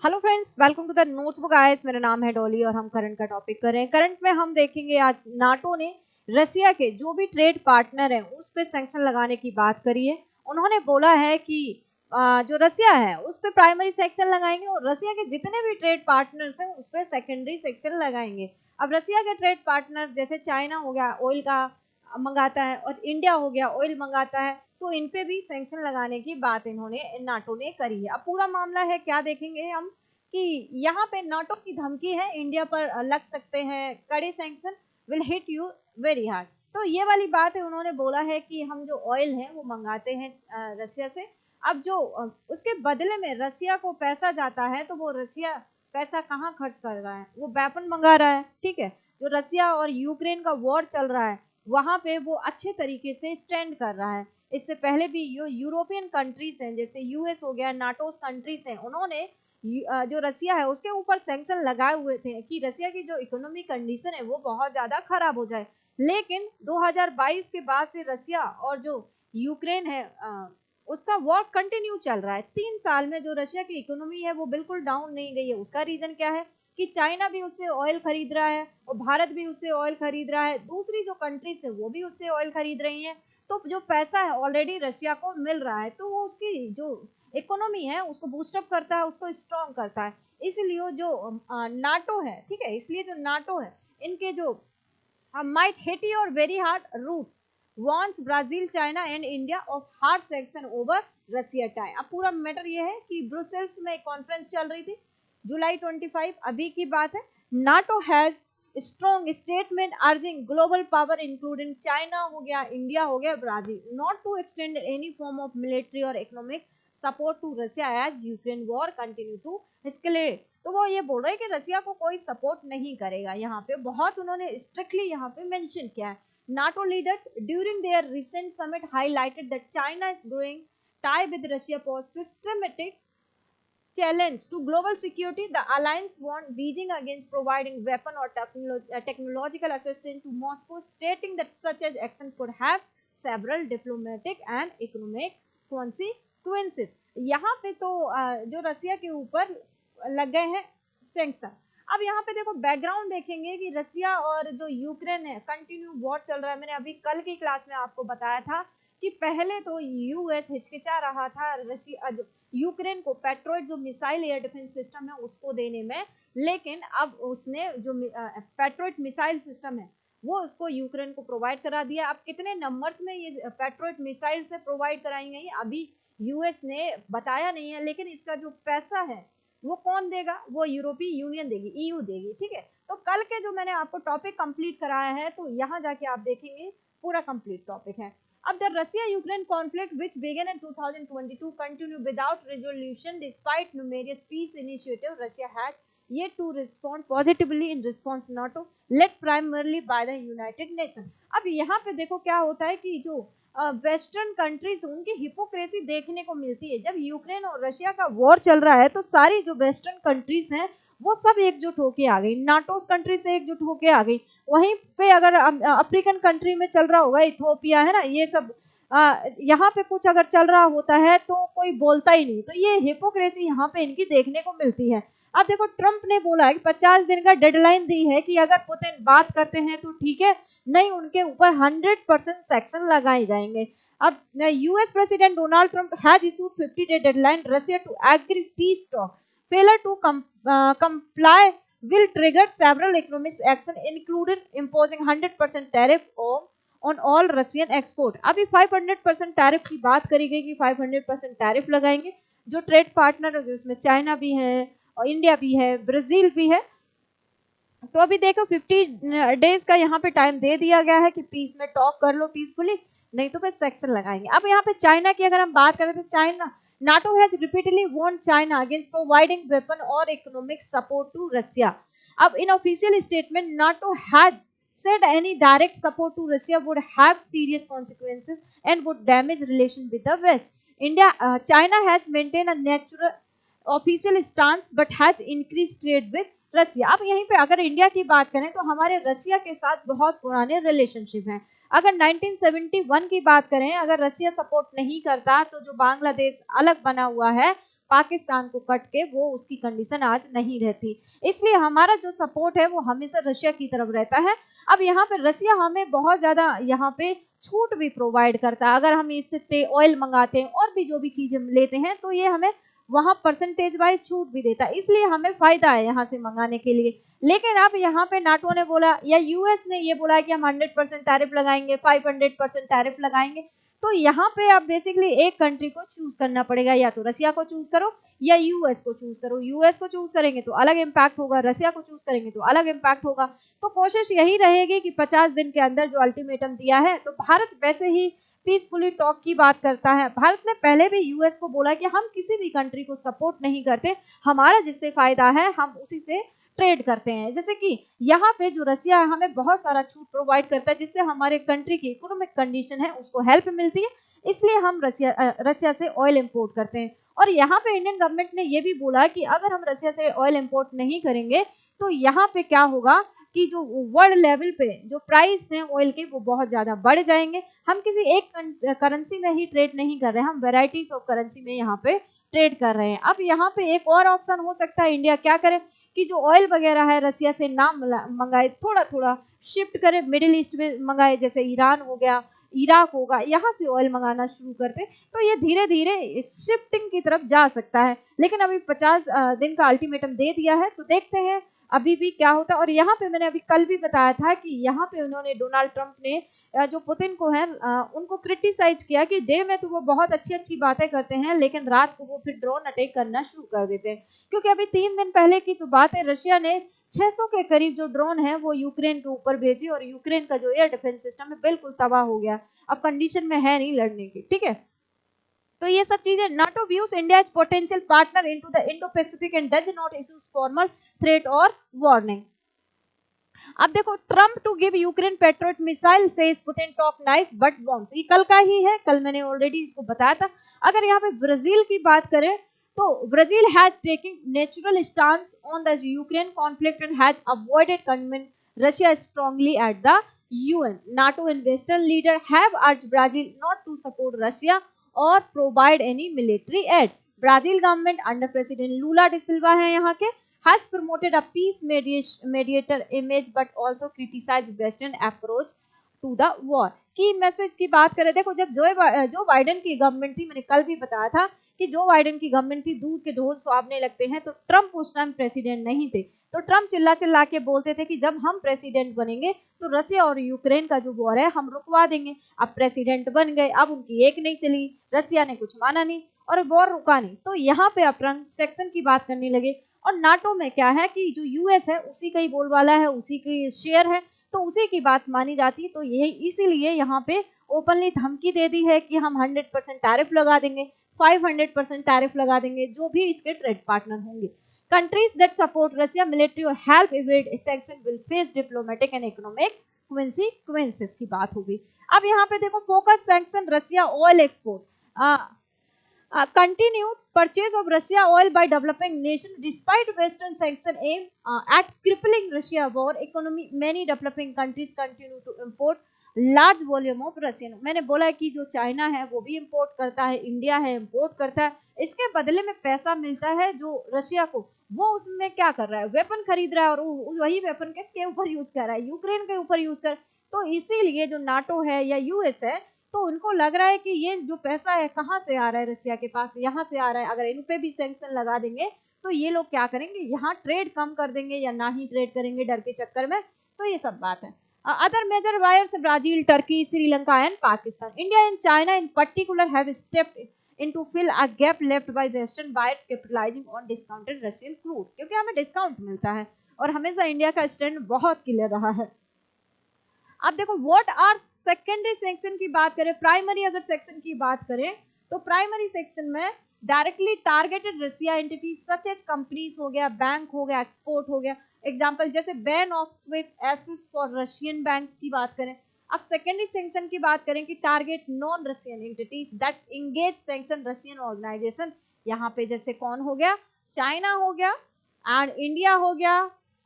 Hello friends, welcome to the Notesbook IAS. मेरा नाम है डॉली और हम करंट का टॉपिक कर रहे हैं। करंट में हम देखेंगे आज नाटो ने रसिया के जो भी ट्रेड पार्टनर हैं उस पे सैंक्शन लगाने की बात करी है। उन्होंने बोला है कि जो रसिया है उस पे प्राइमरी सैंक्शन लगाएंगे और रसिया के जितने भी ट्रेड पार्टनर्स हैं उस पे सेकेंडरी सैंक्शन लगाएंगे। अब रसिया के ट्रेड पार्टनर जैसे चाइना हो गया, ऑयल का मंगाता है, और इंडिया हो गया, ऑयल मंगाता है, तो इन पे भी सैंक्शन लगाने की बात इन्होंने नाटो ने करी है। अब पूरा मामला है क्या देखेंगे हम कि यहाँ पे नाटो की धमकी है इंडिया पर लग सकते हैं कड़े sanction, will hit you very hard. तो ये वाली बात है, उन्होंने बोला है कि हम जो ऑयल है वो मंगाते हैं रसिया से। अब जो उसके बदले में रसिया को पैसा जाता है तो वो रसिया पैसा कहाँ खर्च कर रहा है, वो वेपन मंगा रहा है। ठीक है, जो रसिया और यूक्रेन का वॉर चल रहा है वहां पे वो अच्छे तरीके से स्टैंड कर रहा है। इससे पहले भी जो यूरोपियन कंट्रीज हैं जैसे यूएस हो गया, नाटो कंट्रीज हैं, उन्होंने जो रसिया है उसके ऊपर सैंक्शन लगाए हुए थे कि रसिया की जो इकोनॉमी कंडीशन है वो बहुत ज्यादा खराब हो जाए। लेकिन 2022 के बाद से रसिया और जो यूक्रेन है उसका वॉर कंटिन्यू चल रहा है। 3 साल में जो रशिया की इकोनॉमी है वो बिल्कुल डाउन नहीं गई है। उसका रीजन क्या है कि चाइना भी उससे ऑयल खरीद रहा है और भारत भी उससे ऑयल खरीद रहा है, दूसरी जो कंट्रीज है वो भी उससे ऑयल खरीद रही हैं। तो जो पैसा है ऑलरेडी रशिया को मिल रहा है, तो वो उसकी जो इकोनॉमी है उसको बूस्टअप करता है, उसको स्ट्रॉन्ग करता है। इसलिए जो नाटो है, ठीक है, इसलिए जो नाटो है इनके जो might hit your very hard root wants Brazil, China and India of hard sanction over Russia tie। अब पूरा मैटर ये है कि ब्रुसेल्स में कॉन्फ्रेंस चल रही थी जुलाई 25, अभी की बात है। NATO has strong statement urging global power including China हो गया, इंडिया हो गया, Brazil not to extend any form of military और economic support to Russia as Ukraine war continue to escalate. तो वो ये बोल रहे हैं कि रसिया को कोई सपोर्ट नहीं करेगा। यहाँ पे बहुत उन्होंने स्ट्रिक्टली यहाँ पे मेंशन किया है। NATO leaders during their recent summit highlighted that China is growing tie with Russia pose systematic challenge to global security. The alliance warned Beijing against providing weapon or technological assistance to Moscow, stating that such as action could have several diplomatic and economic consequences। यहाँ पे तो जो रसिया के ऊपर लग गए हैं sanction. अब यहाँ पे देखो बैकग्राउंड देखेंगे कि रसिया और जो यूक्रेन है कंटिन्यू वॉर चल रहा है। मैंने अभी कल की क्लास में आपको बताया था कि पहले तो यूएस हिचकिचा रहा था रशिया यूक्रेन को पेट्रोइट जो मिसाइल एयर डिफेंस सिस्टम है उसको देने में, लेकिन अब उसने जो पेट्रोइट मिसाइल सिस्टम है वो उसको यूक्रेन को प्रोवाइड करा दिया। अब कितने नंबर्स में ये पेट्रोइट मिसाइल से प्रोवाइड कराई गई अभी यूएस ने बताया नहीं है, लेकिन इसका जो पैसा है वो कौन देगा, वो यूरोपीय यूनियन देगी, ईयू देगी। ठीक है, तो कल के जो मैंने आपको टॉपिक कंप्लीट कराया है तो यहाँ जाके आप देखेंगे पूरा कंप्लीट टॉपिक है। अब the Russia-Ukraine conflict, which began in 2022, continued without resolution despite numerous peace initiatives. Russia had yet to respond positively in response NATO, led primarily by the United Nations। अब यहाँ पे देखो क्या होता है कि जो वेस्टर्न कंट्रीज उनकी हिपोक्रेसी देखने को मिलती है। जब यूक्रेन और रशिया का वॉर चल रहा है तो सारी जो वेस्टर्न कंट्रीज हैं वो सब एकजुट होके आ गई, नाटो कंट्री से एकजुट होके आ गई। वहीं पे अगर अफ्रीकन कंट्री में चल रहा होगा, इथोपिया है ना, ये सब यहाँ पे कुछ अगर चल रहा होता है तो कोई बोलता ही नहीं। तो ये हिपोक्रेसी यहाँ पे इनकी देखने को मिलती है। अब देखो ट्रंप ने बोला है कि 50 दिन का डेडलाइन दी है कि अगर पुतिन बात करते हैं तो ठीक है, नहीं उनके ऊपर 100% सैंक्शन लगाए जाएंगे। अब US president Donald Trump has issued 50-day deadline Russia to agree peace talk, failure to comply will trigger several economic action including imposing 100% tariff on all Russian export। अभी 500% टैरिफ की बात करी गई कि 500% टैरिफ लगाएंगे। जो ट्रेड पार्टनर है जिसमें चाइना भी है और इंडिया भी है, ब्राजील भी है। तो अभी देखो 50 डेज का यहाँ पे टाइम दे दिया गया है कि पीस में टॉक कर लो पीसफुली, नहीं तो फिर सेक्शन लगाएंगे। अब यहाँ पे चाइना की अगर हम बात करें तो China NATO has repeatedly warned China against providing weapon or economic support to Russia। अब in official statement NATO had said any direct support to Russia would have serious consequences and would damage relations with the West। China has maintained a natural official stance but has increased trade with रसिया। अब यहीं पे अगर India की बात करें तो हमारे रसिया के साथ बहुत पुराने रिलेशनशिप हैं। अगर 1971 की बात करें, अगर रसिया सपोर्ट नहीं करता तो जो बांग्लादेश अलग बना हुआ है पाकिस्तान को कट के वो उसकी कंडीशन आज नहीं रहती। इसलिए हमारा जो सपोर्ट है वो हमेशा रशिया की तरफ रहता है। अब यहाँ पे रशिया हमें बहुत ज्यादा यहाँ पे छूट भी प्रोवाइड करता है। अगर हम इससे ऑयल मंगाते हैं और भी जो भी चीजें लेते हैं तो ये हमें वहां परसेंटेज वाइज छूट भी देता है, इसलिए हमें फायदा है यहाँ से मंगाने के लिए। लेकिन अब यहाँ पे नाटो ने बोला या यूएस ने ये बोला कि हम 100% टैरिफ लगाएंगे, 500% टैरिफ लगाएंगे। तो यहाँ पे अब बेसिकली एक कंट्री को चूज करना पड़ेगा, या तो रशिया को चूज करो या यूएस को चूज करो। यूएस को चूज करेंगे तो अलग इम्पैक्ट होगा, रशिया को चूज करेंगे तो अलग इम्पैक्ट होगा। तो कोशिश यही रहेगी कि 50 दिन के अंदर जो अल्टीमेटम दिया है, तो भारत वैसे ही पीसफुली टॉक की बात करता है। भारत ने पहले भी यूएस को बोला कि हम किसी भी कंट्री को सपोर्ट नहीं करते, हमारा जिससे फायदा है हम उसी से ट्रेड करते हैं। जैसे कि यहाँ पे जो रशिया है हमें बहुत सारा छूट प्रोवाइड करता है, जिससे हमारे कंट्री की इकोनॉमिक कंडीशन है उसको हेल्प मिलती है, इसलिए हम रशिया से ऑयल इंपोर्ट करते हैं। और यहाँ पे इंडियन गवर्नमेंट ने ये भी बोला कि अगर हम रशिया से ऑयल इंपोर्ट नहीं करेंगे तो यहाँ पे क्या होगा कि जो वर्ल्ड लेवल पे जो प्राइस हैं ऑयल के वो बहुत ज्यादा बढ़ जाएंगे। हम किसी एक करेंसी में ही ट्रेड नहीं कर रहे हैं, हम वेराइटीज ऑफ करेंसी में यहाँ पे ट्रेड कर रहे हैं। अब यहाँ पे एक और ऑप्शन हो सकता है, इंडिया क्या करे कि जो ऑयल वगैरह है रशिया से ना मंगाए, थोड़ा थोड़ा शिफ्ट करे, मिडिल ईस्ट में मंगाए, जैसे ईरान हो गया, इराक होगा, यहाँ से ऑयल मंगाना शुरू करते तो ये धीरे धीरे शिफ्टिंग की तरफ जा सकता है। लेकिन अभी 50 दिन का अल्टीमेटम दे दिया है, तो देखते हैं अभी भी क्या होता है। और यहाँ पे मैंने अभी कल भी बताया था कि यहाँ पे उन्होंने डोनाल्ड ट्रंप ने जो पुतिन को है उनको क्रिटिसाइज किया कि डे में तो वो बहुत अच्छी अच्छी बातें करते हैं, लेकिन रात को वो फिर ड्रोन अटैक करना शुरू कर देते हैं। क्योंकि अभी 3 दिन पहले की तो बात है, रशिया ने 600 के करीब जो ड्रोन है वो यूक्रेन के ऊपर भेजी, और यूक्रेन का जो एयर डिफेंस सिस्टम है बिल्कुल तबाह हो गया, अब कंडीशन में है नहीं लड़ने की। ठीक है, तो ये सब चीजें। NATO views India as potential partner into the Indo Pacific and does not issues formal threat और वार्निंग। अब देखो, Trump to give Ukraine Patriot missile says Putin talk nice but bombs, ये कल का ही है, कल मैंने ऑलरेडी इसको बताया था। अगर यहाँ पे ब्राजील की बात करें तो Brazil has taking natural stance on the Ukraine conflict and has avoided convince Russia strongly at the UN. NATO and Western leaders have urged Brazil not to support Russia or provide any military aid. Brazil government under President Lula da Silva है यहाँ के has promoted a peace mediator image but also criticized Western approach to the war. की message की बात करें, देखो जब Joe Biden की गवर्नमेंट थी, मैंने कल भी बताया था कि जो बाइडेन की गवर्नमेंट थी दूध के ढोल सुहावने लगते हैं, तो ट्रम्प उस टाइम प्रेसिडेंट नहीं थे। तो ट्रम्प चिल्ला चिल्ला के बोलते थे कि जब हम प्रेसिडेंट बनेंगे तो रशिया और यूक्रेन का जो वॉर है हम रुकवा देंगे। अब प्रेसिडेंट बन गए, अब उनकी एक नहीं चली, रशिया ने कुछ माना नहीं और वॉर रुका नहीं, तो यहाँ पे अब ट्रम्प सेक्शन की बात करने लगे। और नाटो में क्या है कि जो यूएस है उसी का ही बोलबाला है, उसी की शेयर है, तो उसी की बात मानी जाती है। तो यही इसीलिए यहाँ पे ओपनली धमकी दे दी है कि हम 100% टैरिफ लगा देंगे, 500% टैरिफ लगा देंगे जो भी इसके ट्रेड पार्टनर होंगे। Countries that support Russia military or help evade sanction will face diplomatic and economic consequences की बात होगी। अब यहाँ पे देखो, focus sanction Russia oil export continued purchase of Russia oil by developing nation despite Western sanction aim at crippling Russia war economy. Many developing countries continue to import large volume of Russian. मैंने बोला कि जो China है वो भी import करता है, India है इंपोर्ट करता है, इसके बदले में पैसा मिलता है जो रशिया को, वो उसमें क्या कर रहा है, वेपन खरीद रहा है, और वही वेपन किसके ऊपर यूज कर रहा है, यूक्रेन के ऊपर यूज कर। तो इसीलिए जो नाटो है या यूएस है, तो उनको लग रहा है कि ये जो पैसा है कहाँ से आ रहा है, रशिया के पास यहाँ से आ रहा है, अगर इन पे भी सैंक्शन लगा देंगे तो ये लोग क्या करेंगे, यहाँ ट्रेड कम कर देंगे या ना ही ट्रेड करेंगे डर के चक्कर में। तो ये सब बात है। Other major buyers Brazil, Turkey, Sri Lanka and Pakistan. India and China in particular have stepped in to fill a gap left by Western buyers capitalizing on discounted Russian crude. क्योंकि हमें डिस्काउंट मिलता है और हमेशा India का stand बहुत clear रहा है। अब देखो, व्हाट आर सेकेंडरी सेक्शन की बात करें, प्राइमरी अगर सेक्शन की बात करें तो प्राइमरी सेक्शन में directly targeted Russia entity such as companies हो गया, बैंक हो गया, एक्सपोर्ट हो गया। एग्जाम्पल जैसे ban of SWIFT access for Russian banks की बात करें। अब सेकेंडरी सैंक्शन की बात करें कि target non Russian entities that engage sanction Russian organisation. यहाँ पे जैसे कौन हो गया, चाइना हो गया एंड इंडिया हो गया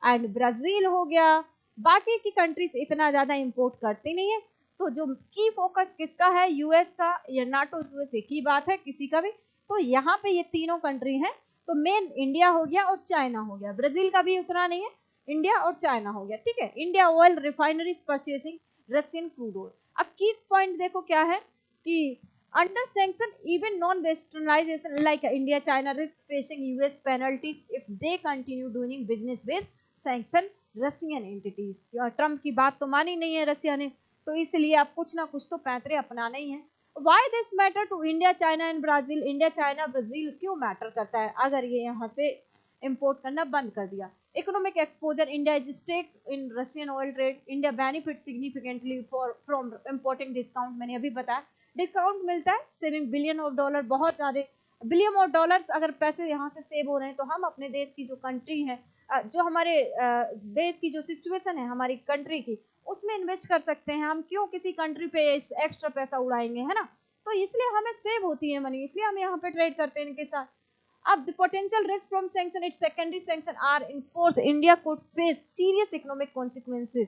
एंड ब्राजील हो गया। बाकी की कंट्रीज इतना ज्यादा इंपोर्ट करती नहीं है। तो जो की फोकस किसका है, यूएस का या नाटो, यूएस की बात है किसी का भी। तो यहाँ पे ये तीनों कंट्री हैं, तो मेन इंडिया हो गया और चाइना हो गया, ब्राजील का भी उतना नहीं है, इंडिया और चाइना हो गया, ठीक है। India oil refineries purchasing Russian crude oil. अब की पॉइंट देखो क्या है कि under sanction even non-westernization like India China risk facing US penalties if they continue doing business with sanction Russian entities। Trump की बात तो मानी नहीं है रसिया ने, तो इसलिए अब कुछ ना कुछ तो पैंतरे अपनाना ही है। Why this matter to India China and Brazil? India China Brazil क्यों मैटर करता है अगर ये यहाँ से इंपोर्ट करना बंद कर दिया। Economic exposure, India is stakes in Russian oil trade, India benefit significantly from importing discount, मैंने अभी बताया डिस्काउंट मिलता है, सेविंग बिलियन ऑफ डॉलर, बहुत सारे बिलियन ऑफ डॉलर्स अगर पैसे यहाँ से सेव हो रहे हैं तो हम अपने देश की जो कंट्री है, जो हमारे देश की जो सिचुएशन है हमारी कंट्री की, उसमें इन्वेस्ट कर सकते हैं। हम क्यों किसी कंट्री पे एक्स्ट्रा पैसा उड़ाएंगे, है ना। तो इसलिए हमें सेव होती है मनी, इसलिए हम यहाँ पे ट्रेड करते हैं इनके साथ। अब the potential risk from sanction, its secondary sanction are enforced, India could face serious economic consequences.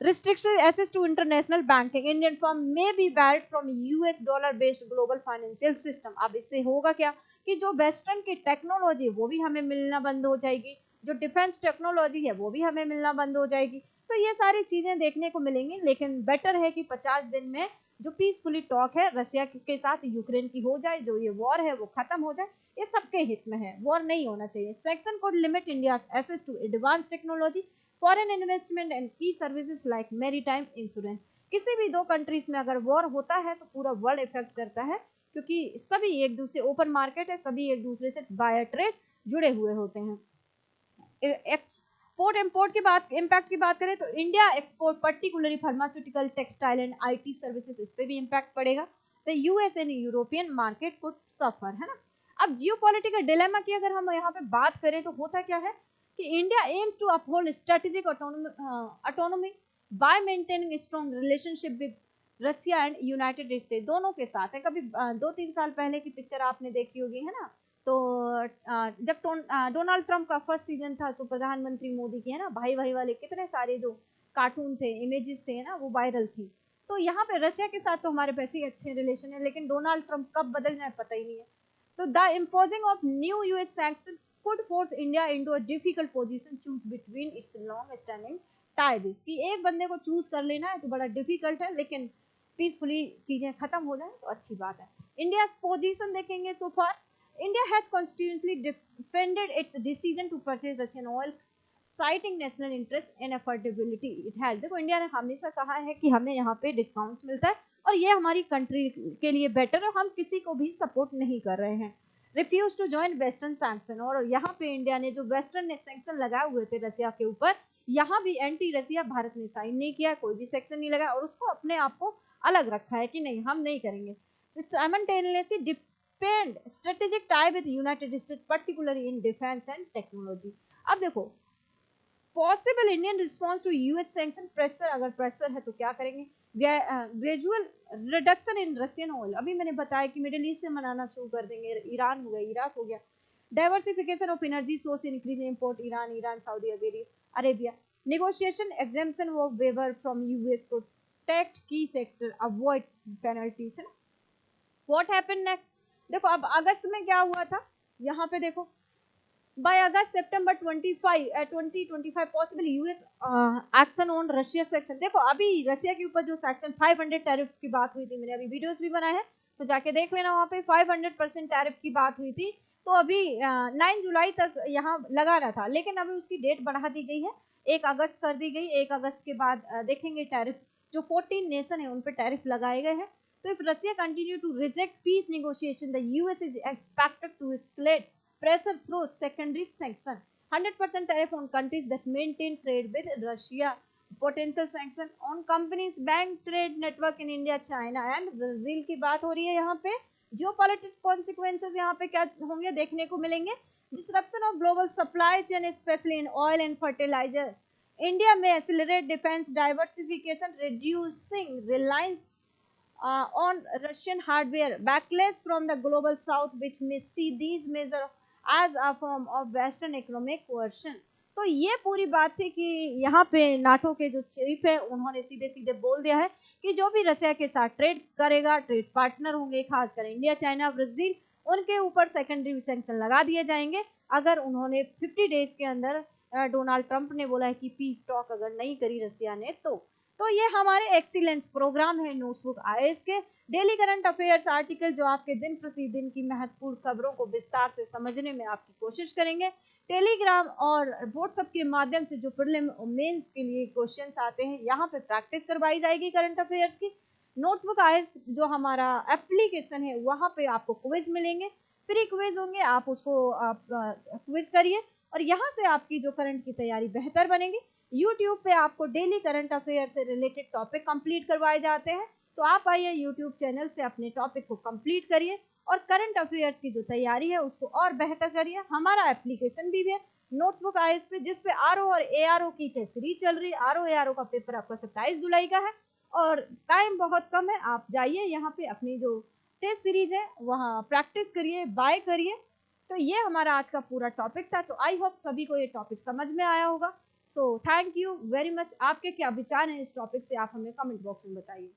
Restricted access to international banking, Indian firm may be barred from US dollar based global financial system। अब इससे होगा क्या कि जो western की technology वो भी हमें मिलना बंद हो जाएगी, जो डिफेंस टेक्नोलॉजी है वो भी हमें मिलना बंद हो जाएगी। तो ये सारी चीजें देखने को मिलेंगी, लेकिन बेटर है कि 50 दिन में जो पीसफुली टॉक है रशिया के साथ यूक्रेन की हो जाए, जो ये वॉर है वो खत्म हो जाए, ये सबके हित में है, वॉर नहीं होना चाहिए। Section could limit India access to advance technology, foreign investment and key services like maritime insurance. किसी भी दो कंट्रीज में अगर वॉर होता है तो पूरा वर्ल्ड इफेक्ट करता है, क्योंकि सभी एक दूसरे, ओपन मार्केट है, सभी एक दूसरे से बाय ट्रेड जुड़े हुए होते हैं। एक्सपोर्ट इंपोर्ट की बात, इम्पैक्ट की बात करें तो India export particularly pharmaceutical, textile and IT services, इस पे भी इम्पैक्ट पड़ेगा। The US and European market could suffer, है ना। अब जियोपॉलिटिकल डिलेमा की अगर हम यहाँ पे बात करें तो होता क्या है कि India aims to uphold strategic autonomy by maintaining strong relationship with Russia and United State, दोनों के साथ है। कभी 2-3 साल पहले की पिक्चर आपने देखी होगी, है ना। तो जब डोनाल्ड ट्रंप का फर्स्ट सीजन था तो प्रधानमंत्री मोदी की, है ना, भाई भाई वाले कितने सारे जो कार्टून थे, इमेजेस थे ना, वो वायरल थी। तो यहाँ पे रशिया के साथ तो हमारे वैसे ही अच्छे रिलेशन है, लेकिन डोनाल्ड ट्रंप कब बदल जाए पता ही नहीं है। तो the imposing of new US sanction could force India into a difficult position, choose between its long standing ties। कि एक बंदे को चूज कर लेना है तो बड़ा डिफिकल्ट है, लेकिन पीसफुली चीजें खत्म हो जाए तो अच्छी बात है। इंडिया पोजीशन देखेंगे, so far India has consistently defended its decision to purchase Russian oil citing national interest and affordability it had। देखो इंडिया ने हमेशा कहा है कि हमें यहाँ पे डिस्काउंट्स मिलता है और ये हमारी कंट्री के लिए बेटर है, हम किसी को भी सपोर्ट नहीं कर रहे हैं। Refuse to join western sanction, और यहाँ पे इंडिया ने जो वेस्टर्न ने सैंक्शन लगाए हुए थे रशिया के ऊपर, यहाँ भी एंटी रशिया भारत ने साइन नहीं किया, कोई भी सेक्शन नहीं लगाया और उसको अपने आप को अलग रखा है कि नहीं हम नहीं करेंगे। Simultaneously depend strategic tie with United State particularly in defence and technology. अब देखो possible Indian response to US sanction pressure, अगर प्रेशर है तो क्या करेंगे। Gradual reduction in Russian oil, अभी मैंने बताया कि मिडिल ईस्ट से मनाना शुरू कर देंगे, ईरान हो गया, इराक हो गया। Diversification of energy source, increase import Iran Saudi Arabia. Negotiation exemption of waiver from US, protect key sector, avoid penalties, है ना। व्हाट हैपेंड नेक्स्ट, देखो अब अगस्त में क्या हुआ था, यहाँ पे देखो by August September 2025 possible US action on Russia section। देखो अभी रशिया के ऊपर जो सेक्शन 500 टैरिफ की बात हुई थी, मैंने अभी वीडियोस भी बनाए हैं तो जाके देख लेना, वहाँ पे 500% टैरिफ की बात हुई थी। तो अभी 9 जुलाई तक यहाँ लगाना था, लेकिन अभी उसकी डेट बढ़ा दी गई है, 1 अगस्त कर दी गई। 1 अगस्त के बाद देखेंगे टैरिफ, जो 14 नेशन है उन पर टैरिफ लगाए गए हैं। तो if Russia continue to reject peace negotiation, the US is expected to escalate pressure through secondary sanction, 100% tariff on countries that maintain trade with Russia, potential sanction on companies, bank trade network in India, China and Brazil की बात हो रही है। यहाँ पे geopolitical consequences यहाँ पे क्या होंगे देखने को मिलेंगे। disruption of global supply chain especially in oil and fertilizer, India may accelerate defense diversification, reducing reliance on Russian hardware, backlash from the global south which may see these measures as a form of western economic coercion। तो ये पूरी बात थी कि यहाँ पे NATO के जो चीफ है उन्होंने सीधे सीधे बोल दिया है कि जो भी रशिया के साथ ट्रेड करेगा, ट्रेड पार्टनर होंगे, खासकर इंडिया चाइना ब्राजील, उनके ऊपर सेकेंडरी सैंक्शन लगा दिए जाएंगे अगर उन्होंने 50 डेज के अंदर डोनाल्ड ट्रंप ने बोला है कि पीस टॉक अगर नहीं करी रसिया ने तो ये हमारे एक्सीलेंस प्रोग्राम है नोटबुक आईएएस के डेली करंट अफेयर्स आर्टिकल जो आपके दिन प्रतिदिन की महत्वपूर्ण खबरों को विस्तार से समझने में आपकी कोशिश करेंगे। टेलीग्राम और व्हाट्सएप के माध्यम से जो प्रीलिम और मेंस के लिए क्वेश्चंस आते हैं यहाँ पे प्रैक्टिस करवाई जाएगी करंट अफेयर्स की। नोटबुक आईएएस जो हमारा एप्लीकेशन है वहाँ पे आपको क्विज मिलेंगे, फ्री क्विज होंगे, आप उसको आप क्विज करिए और यहाँ से आपकी जो करंट की तैयारी बेहतर बनेगी। यूट्यूब पे आपको डेली करंट अफेयर से रिलेटेड टॉपिक कंप्लीट करवाए जाते हैं, तो आप आइए यूट्यूब चैनल से अपने टॉपिक को कंप्लीट करिए और करंट अफेयर्स की जो तैयारी है उसको और बेहतर करिए। हमारा एप्लीकेशन भी है नोटबुक आईएएस पे जिसपे आरओ और एआरओ की टेस्ट सीरीज चल रही है। आरओ एआरओ का पेपर आपका 27 जुलाई का है और टाइम बहुत कम है, आप जाइए यहाँ पे अपनी जो टेस्ट सीरीज है वहाँ प्रैक्टिस करिए, बाय करिए। तो ये हमारा आज का पूरा टॉपिक था, तो आई होप सभी को ये टॉपिक समझ में आया होगा। So thank you very much. आपके क्या विचार हैं इस टॉपिक से आप हमें कमेंट बॉक्स में बताइए।